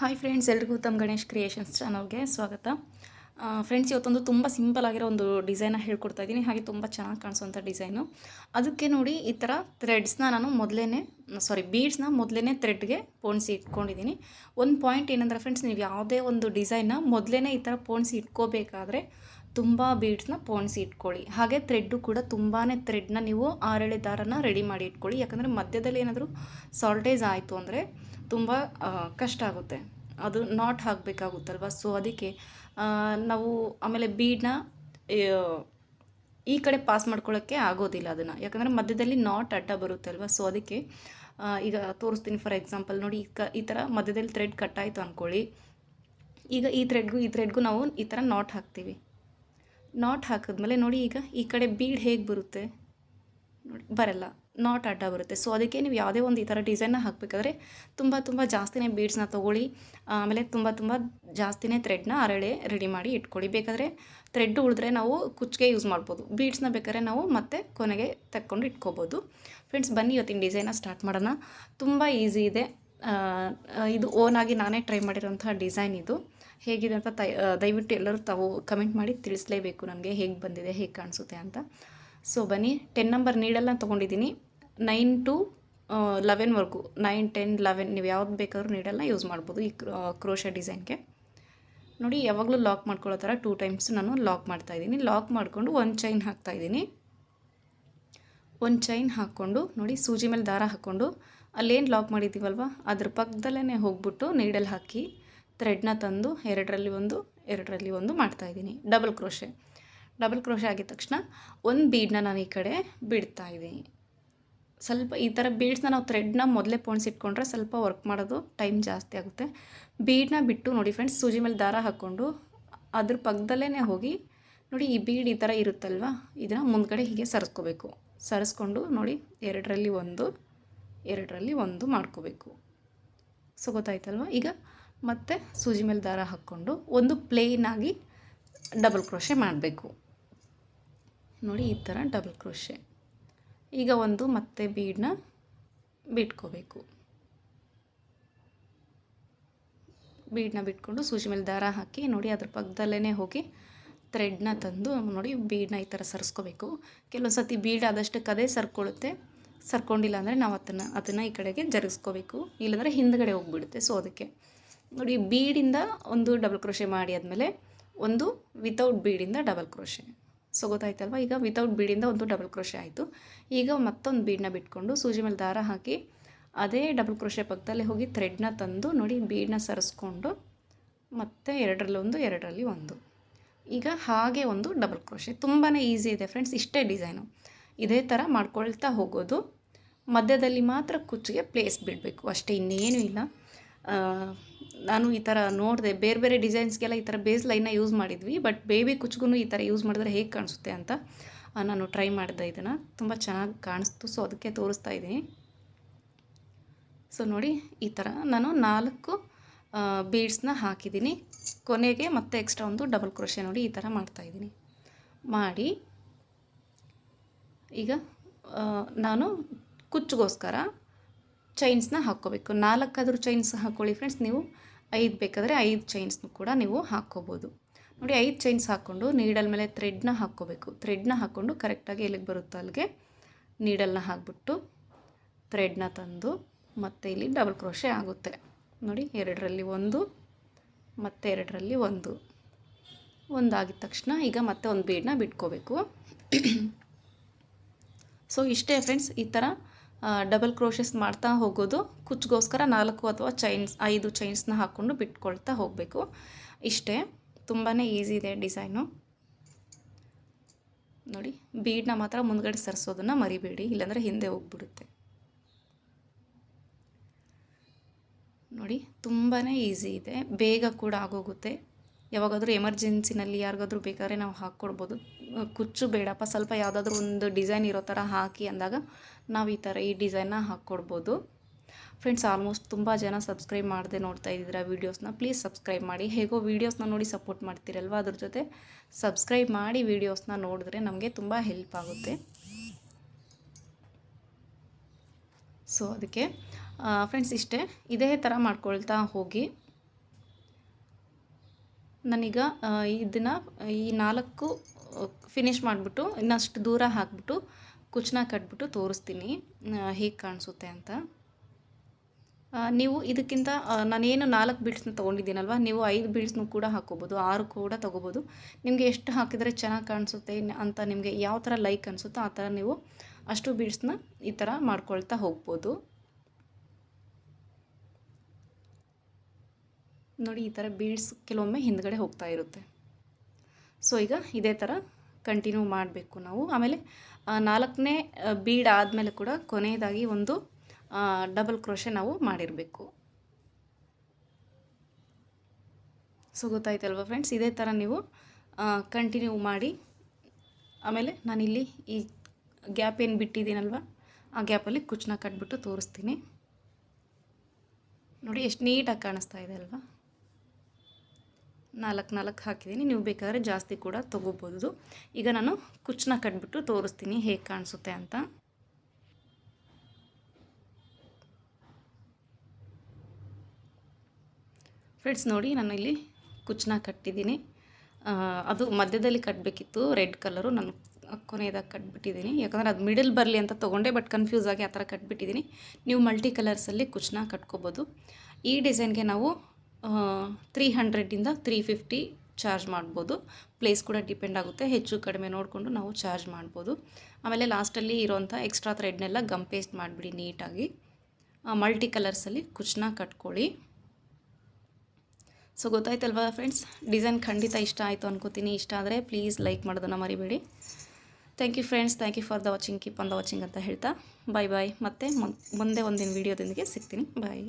Hi friends, ಎಲ್ರಿಗೂ ತಮ್ಮ Ganesh creations ಚಾನಲ್ಗೆ ಸ್ವಾಗತ. ಫ್ರೆಂಡ್ಸ್, ಇವತ್ತೊಂದು ತುಂಬ ಸಿಂಪಲ್ ಆಗಿರೋ ಒಂದು ಡಿಸೈನ ಹೇಳ್ಕೊಡ್ತಾ ಇದ್ದೀನಿ. ಹಾಗೆ ತುಂಬ ಚೆನ್ನಾಗಿ ಕಾಣಿಸೋಂಥ ಡಿಸೈನು. ಅದಕ್ಕೆ ನೋಡಿ, ಈ ಥರ ಥ್ರೆಡ್ಸ್ನ ನಾನು ಬೀಡ್ಸ್ನ ಮೊದಲೇ ಥ್ರೆಡ್ಗೆ ಪೋಣಿಸಿ ಇಟ್ಕೊಂಡಿದ್ದೀನಿ. ಒಂದು ಪಾಯಿಂಟ್ ಏನಂದರೆ ಫ್ರೆಂಡ್ಸ್, ನೀವು ಯಾವುದೇ ಒಂದು ಡಿಸೈನ್ನ ಮೊದಲೇ ಈ ಥರ ಪೋಣಿಸಿ ಇಟ್ಕೋಬೇಕಾದ್ರೆ ತುಂಬ ಬೀಡ್ಸ್ನ ಪೋಣಿಸಿ ಇಟ್ಕೊಳ್ಳಿ. ಹಾಗೆ ಥ್ರೆಡ್ಡು ಕೂಡ ತುಂಬಾ ಥ್ರೆಡ್ನ ನೀವು 6 ದಾರನ ರೆಡಿ ಮಾಡಿ ಇಟ್ಕೊಳ್ಳಿ. ಯಾಕಂದರೆ ಮಧ್ಯದಲ್ಲಿ ಏನಾದರೂ ಸಾಲ್ಟೇಜ್ ಆಯಿತು ಅಂದರೆ ತುಂಬ ಕಷ್ಟ ಆಗುತ್ತೆ, ಅದು ನಾಟ್ ಹಾಕಬೇಕಾಗುತ್ತಲ್ವ. ಸೊ ಅದಕ್ಕೆ ನಾವು ಆಮೇಲೆ ಬೀಡನ್ನ ಈ ಕಡೆ ಪಾಸ್ ಮಾಡ್ಕೊಳ್ಳೋಕ್ಕೆ ಆಗೋದಿಲ್ಲ ಅದನ್ನು, ಯಾಕಂದರೆ ಮಧ್ಯದಲ್ಲಿ ನಾಟ್ ಅಡ್ಡ ಬರುತ್ತೆ ಅಲ್ವ. ಸೊ ಅದಕ್ಕೆ ಈಗ ತೋರಿಸ್ತೀನಿ. ಫಾರ್ ಎಕ್ಸಾಂಪಲ್ ನೋಡಿ, ಈ ಥರ ಮಧ್ಯದಲ್ಲಿ ಥ್ರೆಡ್ ಕಟ್ಟಾಯಿತು ಅಂದ್ಕೊಳ್ಳಿ. ಈಗ ಈ ಥ್ರೆಡ್ಗೂ ನಾವು ಈ ಥರ ನಾಟ್ ಹಾಕ್ತೀವಿ. ನಾಟ್ ಹಾಕಿದ್ಮೇಲೆ ನೋಡಿ, ಈಗ ಈ ಕಡೆ ಬೀಡ್ ಹೇಗೆ ಬರುತ್ತೆ ನೋಡಿ, ಬರಲ್ಲ, ನಾಟ್ ಅಡ್ಡ ಬರುತ್ತೆ. ಸೊ ಅದಕ್ಕೆ ನೀವು ಯಾವುದೇ ಒಂದು ಈ ಥರ ಡಿಸೈನ್ನ ಹಾಕಬೇಕಾದ್ರೆ ತುಂಬ ಜಾಸ್ತಿನೇ ಬೀಡ್ಸ್ನ ತೊಗೊಳ್ಳಿ. ಆಮೇಲೆ ತುಂಬ ಜಾಸ್ತಿನೇ ಥ್ರೆಡ್ನ ರೆಡಿ ಮಾಡಿ ಇಟ್ಕೊಳ್ಳಿ. ಬೇಕಾದರೆ ಥ್ರೆಡ್ ಉಳಿದ್ರೆ ನಾವು ಕುಚ್ಚಿಗೆ ಯೂಸ್ ಮಾಡ್ಬೋದು. ಬೀಡ್ಸ್ನ ಬೇಕಾದ್ರೆ ನಾವು ಮತ್ತೆ ಕೊನೆಗೆ ತಕ್ಕೊಂಡು ಇಟ್ಕೋಬೋದು. ಫ್ರೆಂಡ್ಸ್, ಬನ್ನಿ ಇವತ್ತಿನ ಡಿಸೈನ್ನ ಸ್ಟಾರ್ಟ್ ಮಾಡೋಣ. ತುಂಬ ಈಸಿ ಇದೆ. ಇದು ಓನಾಗಿ ನಾನೇ ಟ್ರೈ ಮಾಡಿರೋಂಥ ಡಿಸೈನ್. ಇದು ಹೇಗಿದೆ ಅಂತ ದಯವಿಟ್ಟು ಎಲ್ಲರೂ ತಾವು ಕಮೆಂಟ್ ಮಾಡಿ ತಿಳಿಸಲೇಬೇಕು ನನಗೆ, ಹೇಗೆ ಬಂದಿದೆ, ಹೇಗೆ ಕಾಣಿಸುತ್ತೆ ಅಂತ. ಸೊ ಬನ್ನಿ, 10 ನಂಬರ್ ನೀಡಲ್ನ ತೊಗೊಂಡಿದ್ದೀನಿ. 9 to 11ವರೆಗೂ, 9, 10, 11 ನೀವು ಯಾವ್ದು ಬೇಕಾದ್ರೂ ನೀಡಲ್ನ ಯೂಸ್ ಮಾಡ್ಬೋದು ಈ ಕ್ರೋಶೆ ಡಿಸೈನ್ಗೆ. ನೋಡಿ, ಯಾವಾಗಲೂ ಲಾಕ್ ಮಾಡ್ಕೊಳ್ಳೋ ಥರ 2 ಟೈಮ್ಸ್ ನಾನು ಲಾಕ್ ಮಾಡ್ತಾಯಿದ್ದೀನಿ. ಲಾಕ್ ಮಾಡಿಕೊಂಡು ಒಂದು ಚೈನ್ ಹಾಕ್ತಾಯಿದ್ದೀನಿ. ಒಂದು ಚೈನ್ ಹಾಕ್ಕೊಂಡು ನೋಡಿ, ಸೂಜಿ ಮೇಲೆ ದಾರ ಹಾಕ್ಕೊಂಡು ಅಲ್ಲೇನು ಲಾಕ್ ಮಾಡಿದ್ದೀವಲ್ವ ಅದ್ರ ಪಕ್ಕದಲ್ಲೇ ಹೋಗ್ಬಿಟ್ಟು ನೀಡಲ್ ಹಾಕಿ ಥ್ರೆಡ್ನ ತಂದು ಎರಡರಲ್ಲಿ ಒಂದು ಮಾಡ್ತಾಯಿದ್ದೀನಿ. ಡಬಲ್ ಕ್ರೋಶೆ ಆಗಿದ ತಕ್ಷಣ ಒಂದು ಬೀಡನ್ನ ನಾನು ಈ ಕಡೆ ಬಿಡ್ತಾಯಿದ್ದೀನಿ. ಸ್ವಲ್ಪ ಈ ಥರ ಬೀಡ್ಸ್ನ ನಾವು ಥ್ರೆಡ್ನ ಮೊದಲೇ ಪೋಣಿಸಿಟ್ಕೊಂಡ್ರೆ ಸ್ವಲ್ಪ ವರ್ಕ್ ಮಾಡೋದು ಟೈಮ್ ಜಾಸ್ತಿ ಆಗುತ್ತೆ. ಬೀಡನ್ನ ಬಿಟ್ಟು ನೋಡಿ ಫ್ರೆಂಡ್ಸ್, ಸೂಜಿ ಮೇಲೆ ದಾರ ಹಾಕ್ಕೊಂಡು ಅದ್ರ ಪಕ್ಕದಲ್ಲೇ ಹೋಗಿ ನೋಡಿ, ಈ ಬೀಡ್ ಈ ಥರ ಇರುತ್ತಲ್ವ, ಇದನ್ನು ಮುಂದ್ಗಡೆ ಹೀಗೆ ಸರಿಸ್ಕೊಂಡು ನೋಡಿ, ಎರಡರಲ್ಲಿ ಒಂದು ಮಾಡ್ಕೋಬೇಕು. ಸೊ ಗೊತ್ತಾಯ್ತಲ್ವ. ಈಗ ಮತ್ತೆ ಸೂಜಿ ಮೇಲೆ ದಾರ ಹಾಕ್ಕೊಂಡು ಒಂದು ಪ್ಲೇನಾಗಿ ಡಬಲ್ ಕ್ರೋಶೆ ಮಾಡಬೇಕು. ನೋಡಿ, ಈ ಥರ ಡಬಲ್ ಕ್ರೋಶೆ. ಈಗ ಒಂದು ಮತ್ತೆ ಬೀಡನ್ನ ಬಿಟ್ಕೋಬೇಕು. ಬೀಡನ್ನ ಬಿಟ್ಕೊಂಡು ಸೂಜಿ ಮೇಲೆ ದಾರ ಹಾಕಿ ನೋಡಿ, ಅದ್ರ ಪಕ್ಕದಲ್ಲೇ ಹೋಗಿ ಥ್ರೆಡ್ನ ತಂದು ನೋಡಿ, ಬೀಡನ್ನ ಈ ಥರ ಸರಿಸ್ಕೋಬೇಕು. ಕೆಲವೊಂದು ಸತಿ ಬೀಡ್ ಆದಷ್ಟಕ್ಕೆ ಅದೇ ಸರ್ಕೊಂಡಿಲ್ಲ ಅಂದರೆ ನಾವು ಅದನ್ನು ಈ ಕಡೆಗೆ ಜರುಗಿಸ್ಕೋಬೇಕು, ಇಲ್ಲಾಂದರೆ ಹಿಂದ್ಗಡೆ ಹೋಗಿಬಿಡುತ್ತೆ. ಸೊ ಅದಕ್ಕೆ ನೋಡಿ, ಬೀಡಿಂದ ಒಂದು ಡಬಲ್ ಕ್ರೋಶೆ ಮಾಡಿ ಆದಮೇಲೆ ಒಂದು ವಿತೌಟ್ ಬೀಡಿಂದ ಡಬಲ್ ಕ್ರೋಶೆ. ಸೊ ಗೊತ್ತಾಯ್ತಲ್ವ. ಈಗ ವಿತೌಟ್ ಬೀಡಿಂದ ಒಂದು ಡಬಲ್ ಕ್ರೋಶೆ ಆಯಿತು. ಈಗ ಮತ್ತೊಂದು ಬೀಡನ್ನ ಬಿಟ್ಕೊಂಡು ಸೂಜಿ ಮೇಲೆ ದಾರ ಹಾಕಿ ಅದೇ ಡಬಲ್ ಕ್ರೋಶೆ ಪಕ್ಕದಲ್ಲೇ ಹೋಗಿ ಥ್ರೆಡ್ನ ತಂದು ನೋಡಿ, ಬೀಡನ್ನ ಸರಿಸ್ಕೊಂಡು ಮತ್ತೆ ಎರಡರಲ್ಲಿ ಒಂದು. ಈಗ ಹಾಗೆ ಒಂದು ಡಬಲ್ ಕ್ರೋಶೆ. ತುಂಬಾ ಈಸಿ ಇದೆ ಫ್ರೆಂಡ್ಸ್, ಇಷ್ಟೇ ಡಿಸೈನು. ಇದೇ ಥರ ಮಾಡ್ಕೊಳ್ತಾ ಹೋಗೋದು. ಮಧ್ಯದಲ್ಲಿ ಮಾತ್ರ ಕುಚ್ಚಿಗೆ ಪ್ಲೇಸ್ ಬಿಡಬೇಕು ಅಷ್ಟೇ, ಇನ್ನೇನು ಇಲ್ಲ. ನಾನು ಈ ಥರ ನೋಡಿದೆ, ಬೇರೆ ಡಿಸೈನ್ಸ್ಗೆಲ್ಲ ಈ ಥರ ಬೇಸ್ ಲೈನ್ನ ಯೂಸ್ ಮಾಡಿದ್ವಿ. ಬಟ್ ಬೇಬಿ ಕುಚ್ಗೂ ಈ ಥರ ಯೂಸ್ ಮಾಡಿದ್ರೆ ಹೇಗೆ ಕಾಣಿಸುತ್ತೆ ಅಂತ ನಾನು ಟ್ರೈ ಮಾಡಿದೆ. ಇದನ್ನು ತುಂಬ ಚೆನ್ನಾಗಿ ಕಾಣಿಸ್ತು. ಸೊ ಅದಕ್ಕೆ ತೋರಿಸ್ತಾ ಇದ್ದೀನಿ. ಸೊ ನೋಡಿ, ಈ ಥರ ನಾನು 4 ಬೀಡ್ಸ್ನ ಹಾಕಿದ್ದೀನಿ. ಕೊನೆಗೆ ಮತ್ತೆ ಎಕ್ಸ್ಟ್ರಾ ಒಂದು ಡಬಲ್ ಕ್ರೋಶೆ ನೋಡಿ, ಈ ಥರ ಮಾಡ್ತಾಯಿದ್ದೀನಿ. ಮಾಡಿ ಈಗ ನಾನು ಕುಚ್ಚಿಗೋಸ್ಕರ ಚೈನ್ಸ್ನ ಹಾಕ್ಕೋಬೇಕು. 4 ಚೈನ್ಸ್ ಹಾಕ್ಕೊಳ್ಳಿ ಫ್ರೆಂಡ್ಸ್. ನೀವು 5 ಬೇಕಾದರೆ 5 ಚೈನ್ಸ್ನು ಕೂಡ ನೀವು ಹಾಕ್ಕೋಬೋದು. ನೋಡಿ, 5 ಚೈನ್ಸ್ ಹಾಕ್ಕೊಂಡು ನೀಡಲ್ ಮೇಲೆ ಥ್ರೆಡ್ನ ಹಾಕ್ಕೋಬೇಕು. ಥ್ರೆಡ್ನ ಹಾಕ್ಕೊಂಡು ಕರೆಕ್ಟಾಗಿ ಎಲ್ಲಿಗೆ ಬರುತ್ತೋ ಅಲ್ಲಿಗೆ ನೀಡಲ್ನ ಹಾಕ್ಬಿಟ್ಟು ಥ್ರೆಡ್ನ ತಂದು ಮತ್ತೆ ಇಲ್ಲಿ ಡಬಲ್ ಕ್ರೋಶೆ ಆಗುತ್ತೆ. ನೋಡಿ, ಎರಡರಲ್ಲಿ ಒಂದು ಆಗಿದ ತಕ್ಷಣ ಈಗ ಮತ್ತೆ ಒಂದು ಬೀಡನ್ನ ಬಿಟ್ಕೋಬೇಕು. ಸೊ ಇಷ್ಟೇ ಫ್ರೆಂಡ್ಸ್, ಈ ಥರ ಡಬಲ್ ಕ್ರೋಶಸ್ ಮಾಡ್ತಾ ಹೋಗೋದು. ಕುಚ್ಚಿಗೋಸ್ಕರ 4 ಅಥವಾ 5 ಚೈನ್ಸ್ನ ಹಾಕ್ಕೊಂಡು ಬಿಟ್ಕೊಳ್ತಾ ಹೋಗಬೇಕು. ಇಷ್ಟೇ, ತುಂಬಾ ಈಸಿ ಇದೆ ಡಿಸೈನು. ನೋಡಿ, ಬೀಡನ್ನ ಮಾತ್ರ ಮುಂದ್ಗಡೆ ಸರಿಸೋದನ್ನು ಮರಿಬೇಡಿ, ಇಲ್ಲಾಂದರೆ ಹಿಂದೆ ಹೋಗ್ಬಿಡುತ್ತೆ. ನೋಡಿ, ತುಂಬಾ ಈಸಿ ಇದೆ, ಬೇಗ ಕೂಡ ಆಗೋಗುತ್ತೆ. ಯಾವಾಗಾದರೂ ಎಮರ್ಜೆನ್ಸಿನಲ್ಲಿ ಯಾರಿಗಾದ್ರೂ ಬೇಕಾದ್ರೆ ನಾವು ಹಾಕ್ಕೊಡ್ಬೋದು. ಕುಚ್ಚು ಬೇಡಪ್ಪ, ಸ್ವಲ್ಪ ಯಾವುದಾದ್ರೂ ಒಂದು ಡಿಸೈನ್ ಇರೋ ಥರ ಹಾಕಿ ಅಂದಾಗ ನಾವು ಈ ಡಿಸೈನ್ನ ಹಾಕ್ಕೊಡ್ಬೋದು. ಫ್ರೆಂಡ್ಸ್, ಆಲ್ಮೋಸ್ಟ್ ತುಂಬ ಜನ ಸಬ್ಸ್ಕ್ರೈಬ್ ಮಾಡದೆ ನೋಡ್ತಾ ಇದ್ದೀರಾ ವೀಡಿಯೋಸ್ನ. ಪ್ಲೀಸ್ ಸಬ್ಸ್ಕ್ರೈಬ್ ಮಾಡಿ. ಹೇಗೋ ವೀಡಿಯೋಸ್ನ ನೋಡಿ ಸಪೋರ್ಟ್ ಮಾಡ್ತೀರಲ್ವ, ಅದ್ರ ಜೊತೆ ಸಬ್ಸ್ಕ್ರೈಬ್ ಮಾಡಿ ವೀಡಿಯೋಸ್ನ ನೋಡಿದ್ರೆ ನಮಗೆ ತುಂಬ ಹೆಲ್ಪ್ ಆಗುತ್ತೆ. ಸೊ ಅದಕ್ಕೆ ಫ್ರೆಂಡ್ಸ್ ಇಷ್ಟೇ, ಇದೇ ಥರ ಮಾಡ್ಕೊಳ್ತಾ ಹೋಗಿ ನಾನೀಗ ಇದನ್ನು ಈ 4 ಫಿನಿಷ್ ಮಾಡಿಬಿಟ್ಟು ಇನ್ನಷ್ಟು ದೂರ ಹಾಕಿಬಿಟ್ಟು ಕುಚ್ಚನ್ನ ಕಟ್ಬಿಟ್ಟು ತೋರಿಸ್ತೀನಿ ಹೇಗೆ ಕಾಣಿಸುತ್ತೆ ಅಂತ. ನೀವು ಇದಕ್ಕಿಂತ ನಾನೇನು 4 ಬೀಡ್ಸ್ನ ತೊಗೊಂಡಿದ್ದೀನಲ್ವ, ನೀವು 5 ಬೀಡ್ಸ್ನೂ ಕೂಡ ಹಾಕ್ಕೋಬೋದು, 6 ಕೂಡ ತೊಗೋಬೋದು. ನಿಮಗೆ ಎಷ್ಟು ಹಾಕಿದರೆ ಚೆನ್ನಾಗಿ ಕಾಣಿಸುತ್ತೆ ಅಂತ ನಿಮಗೆ ಯಾವ ಥರ ಲೈಕ್ ಅನಿಸುತ್ತೋ ಆ ಥರ ನೀವು ಅಷ್ಟು ಬೀಡ್ಸ್ನ ಈ ಥರ ಮಾಡ್ಕೊಳ್ತಾ ಹೋಗ್ಬೋದು. ನೋಡಿ, ಈ ಥರ ಬೀಡ್ಸ್ ಕೆಲವೊಮ್ಮೆ ಹಿಂದ್ಗಡೆ ಹೋಗ್ತಾ ಇರುತ್ತೆ. ಸೊ ಈಗ ಇದೇ ಥರ ಕಂಟಿನ್ಯೂ ಮಾಡಬೇಕು ನಾವು. ಆಮೇಲೆ 4ನೇ ಬೀಡ್ ಆದಮೇಲೆ ಕೂಡ ಕೊನೆಯದಾಗಿ ಒಂದು ಡಬಲ್ ಕ್ರೋಶೆ ನಾವು ಮಾಡಿರಬೇಕು. ಸೊ ಗೊತ್ತಾಯ್ತಲ್ವ ಫ್ರೆಂಡ್ಸ್, ಇದೇ ಥರ ನೀವು ಕಂಟಿನ್ಯೂ ಮಾಡಿ. ಆಮೇಲೆ ನಾನಿಲ್ಲಿ ಈ ಗ್ಯಾಪ್ ಏನು ಬಿಟ್ಟಿದ್ದೀನಲ್ವ, ಆ ಗ್ಯಾಪಲ್ಲಿ ಕುಚ್ಚನ್ನ ಕಟ್ಬಿಟ್ಟು ತೋರಿಸ್ತೀನಿ. ನೋಡಿ ಎಷ್ಟು ನೀಟಾಗಿ ಕಾಣಿಸ್ತಾ ಇದೆ ಅಲ್ವಾ. 4 ಹಾಕಿದ್ದೀನಿ, ನೀವು ಬೇಕಾದರೆ ಜಾಸ್ತಿ ಕೂಡ ತೊಗೋಬೋದು. ಈಗ ನಾನು ಕುಚ್ಚನ್ನ ಕಟ್ಬಿಟ್ಟು ತೋರಿಸ್ತೀನಿ ಹೇಗೆ ಕಾಣಿಸುತ್ತೆ ಅಂತ. ಫ್ರೆಂಡ್ಸ್ ನೋಡಿ, ನಾನು ಇಲ್ಲಿ ಕುಚ್ಚನ್ನ ಕಟ್ಟಿದ್ದೀನಿ. ಅದು ಮಧ್ಯದಲ್ಲಿ ಕಟ್ಟಬೇಕಿತ್ತು ರೆಡ್ ಕಲರು, ನಾನು ಕೊನೆಯದಾಗಿ ಕಟ್ಬಿಟ್ಟಿದ್ದೀನಿ. ಯಾಕಂದರೆ ಅದು ಮಿಡಲ್ ಬರಲಿ ಅಂತ ತೊಗೊಂಡೆ, ಬಟ್ ಕನ್ಫ್ಯೂಸ್ ಆಗಿ ಆ ಥರ ಕಟ್ಬಿಟ್ಟಿದ್ದೀನಿ. ನೀವು ಮಲ್ಟಿ ಕಲರ್ಸಲ್ಲಿ ಕುಚ್ಚನ್ನ ಕಟ್ಕೋಬೋದು. ಈ ಡಿಸೈನ್ಗೆ ನಾವು 300ಇಂದ 350 ಚಾರ್ಜ್ ಮಾಡ್ಬೋದು. ಪ್ಲೇಸ್ ಕೂಡ ಡಿಪೆಂಡ್ ಆಗುತ್ತೆ, ಹೆಚ್ಚು ಕಡಿಮೆ ನೋಡಿಕೊಂಡು ನಾವು ಚಾರ್ಜ್ ಮಾಡ್ಬೋದು. ಆಮೇಲೆ ಲಾಸ್ಟಲ್ಲಿ ಇರೋವಂಥ ಎಕ್ಸ್ಟ್ರಾ ಥ್ರೆಡ್ನೆಲ್ಲ ಗಮ್ ಪೇಸ್ಟ್ ಮಾಡಿಬಿಡಿ ನೀಟಾಗಿ. ಮಲ್ಟಿ ಕಲರ್ಸಲ್ಲಿ ಕುಚ್ಚನ್ನ ಕಟ್ಕೊಳ್ಳಿ. ಸೊ ಗೊತ್ತಾಯ್ತಲ್ವಾ ಫ್ರೆಂಡ್ಸ್, ಡಿಸೈನ್ ಖಂಡಿತ ಇಷ್ಟ ಆಯಿತು ಅನ್ಕೋತೀನಿ. ಇಷ್ಟ ಆದರೆ ಪ್ಲೀಸ್ ಲೈಕ್ ಮಾಡೋದನ್ನು ಮರಿಬೇಡಿ. Thank you friends, thank you for the watching, keep on the watching ಅಂತ ಹೇಳ್ತಾ ಬಾಯ್ ಬಾಯ್. ಮತ್ತೆ ಮುಂದೆ ಒಂದಿನ ವೀಡಿಯೋದೊಂದಿಗೆ ಸಿಗ್ತೀನಿ. ಬಾಯ್.